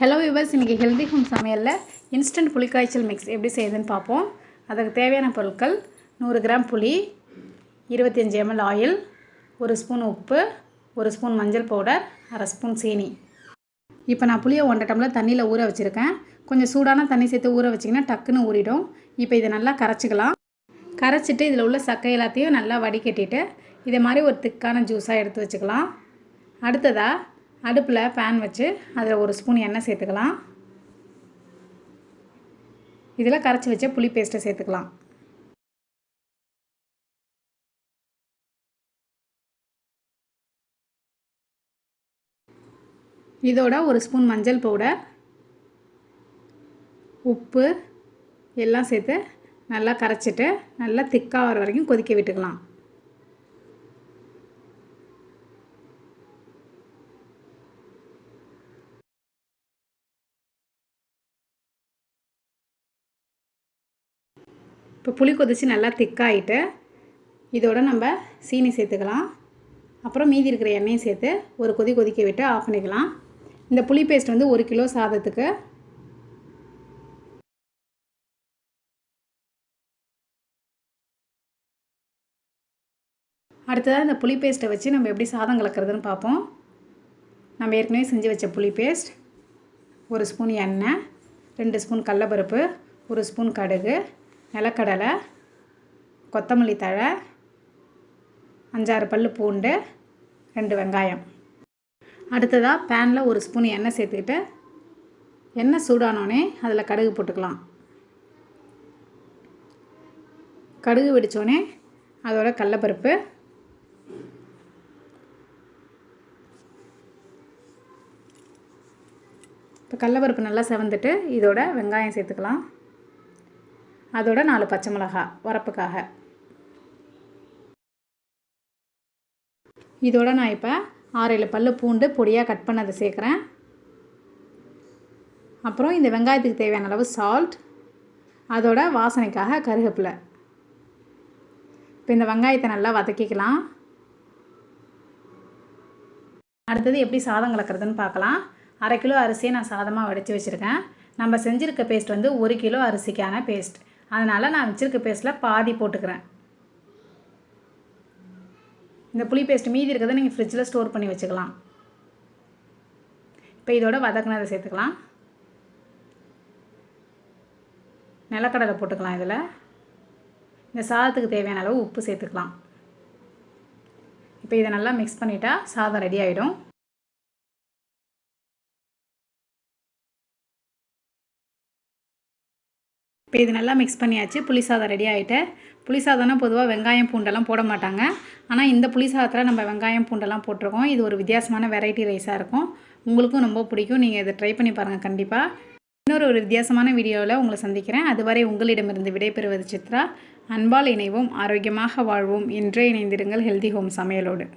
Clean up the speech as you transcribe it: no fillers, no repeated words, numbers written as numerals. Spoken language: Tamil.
ஹலோ வியூவர்ஸ், இன்றைக்கி ஹெல்தி ஹோம் சமையலில் இன்ஸ்டன்ட் புளிக்காய்ச்சல் மிக்ஸ் எப்படி செய்யுதுன்னு பார்ப்போம். அதுக்கு தேவையான பொருட்கள் 100 கிராம் புளி, 25 ml ஆயில், 1 ஸ்பூன் உப்பு, 1 ஸ்பூன் மஞ்சள் பவுடர், 1/2 ஸ்பூன் சீனி. இப்போ நான் புளியை 1.5 டம்ளர் தண்ணியில் ஊற வச்சுருக்கேன். கொஞ்சம் சூடான தண்ணி சேர்த்து ஊற வச்சிங்கன்னா டக்குன்னு ஊறிடும். இப்போ இதை நல்லா கரைச்சிக்கலாம். கரைச்சிட்டு இதில் உள்ள சக்கை எல்லாத்தையும் நல்லா வடிகட்டிட்டு இதை மாதிரி ஒரு திக்கான ஜூஸாக எடுத்து வச்சுக்கலாம். அடுத்ததாக அடுப்பில் பேன் வச்சு அதில் 1 ஸ்பூன் எண்ணெய் சேர்த்துக்கலாம். இதில் கரைச்சி வச்ச புளி பேஸ்ட்டை சேர்த்துக்கலாம். இதோட 1 ஸ்பூன் மஞ்சள் பவுடர், உப்பு எல்லாம் சேர்த்து நல்லா கரைச்சிட்டு நல்லா திக்காக வர வரைக்கும் கொதிக்க விட்டுக்கலாம். இப்போ புளி கொதிச்சு நல்லா திக்காகிட்டு இதோட நம்ம சீனி சேர்த்துக்கலாம். அப்புறம் மீதி இருக்கிற எண்ணெயும் சேர்த்து ஒரு கொதிக்க விட்டு ஆஃப் பண்ணிக்கலாம். இந்த புளி பேஸ்ட் வந்து 1 கிலோ சாதத்துக்கு. அடுத்ததாக இந்த புளி பேஸ்ட்டை வச்சு நம்ம எப்படி சாதம் கலக்கிறதுன்னு பார்ப்போம். நம்ம ஏற்கனவே செஞ்சு வச்ச புளி பேஸ்ட், 1 ஸ்பூன் எண்ணெய், 2 ஸ்பூன் கடலைப்பருப்பு, 1 ஸ்பூன் கடுகு, நிலக்கடலை, கொத்தமல்லி தழை, 5-6 பல் பூண்டு, 2 வெங்காயம். அடுத்ததாக பேனில் 1 ஸ்பூன் எண்ணெய் சேர்த்துக்கிட்டு எண்ணெய் சூடானோடனே அதில் கடுகு போட்டுக்கலாம். கடுகு வெடித்தோடனே அதோட கடலைப்பருப்பு, இப்போ கடலைப்பருப்பு நல்லா செவந்துட்டு இதோட வெங்காயம் சேர்த்துக்கலாம். அதோட 4 பச்சை மிளகாய் வரப்புக்காக. இதோட நான் இப்போ 6-7 பல் பூண்டு பொடியாக கட் பண்ணதை சேர்க்குறேன். அப்புறம் இந்த வெங்காயத்துக்கு தேவையான அளவு சால்ட், அதோட வாசனைக்காக கருவேப்பிலை. இப்போ இந்த வெங்காயத்தை நல்லா வதக்கிக்கலாம். அடுத்தது எப்படி சாதம் கலக்கிறதுன்னு பார்க்கலாம். 1/2 கிலோ அரிசியை நான் சாதமாக வடித்து வச்சுருக்கேன். நம்ம செஞ்சுருக்க பேஸ்ட் வந்து 1 கிலோ அரிசிக்கான பேஸ்ட். அதனால் நான் வச்சுருக்க பேஸ்ட்டில் பாதி போட்டுக்கிறேன். இந்த புளி பேஸ்ட் மீதி இருக்கிறத நீங்கள் ஃப்ரிட்ஜில் ஸ்டோர் பண்ணி வச்சுக்கலாம். இப்போ இதோட வதக்குனதை சேர்த்துக்கலாம். நிலக்கடலை போட்டுக்கலாம். இதில் இந்த சாதத்துக்கு தேவையான அளவு உப்பு சேர்த்துக்கலாம். இப்போ இதை நல்லா மிக்ஸ் பண்ணிட்டா சாதம் ரெடி ஆகிடும். இப்போ இது நல்லா மிக்ஸ் பண்ணியாச்சு. புளி சாதம் ரெடி ஆகிட்டு. புளி சாதம்னா பொதுவாக வெங்காயம் பூண்டெல்லாம் போட மாட்டாங்க. ஆனால் இந்த புளி சாதத்தில் நம்ம வெங்காயம் பூண்டெல்லாம் போட்டிருக்கோம். இது ஒரு வித்தியாசமான வெரைட்டி ரைஸாக இருக்கும். உங்களுக்கும் ரொம்ப பிடிக்கும். நீங்கள் இதை ட்ரை பண்ணி பாருங்கள் கண்டிப்பாக. இன்னொரு வித்தியாசமான வீடியோவில் உங்களை சந்திக்கிறேன். அதுவரை உங்களிடமிருந்து விடைபெறுவது சித்ரா. அன்பால் இணைவோம், ஆரோக்கியமாக வாழ்வோம். இன்றே இணைந்திருங்கள் ஹெல்தி ஹோம் சமையலோடு.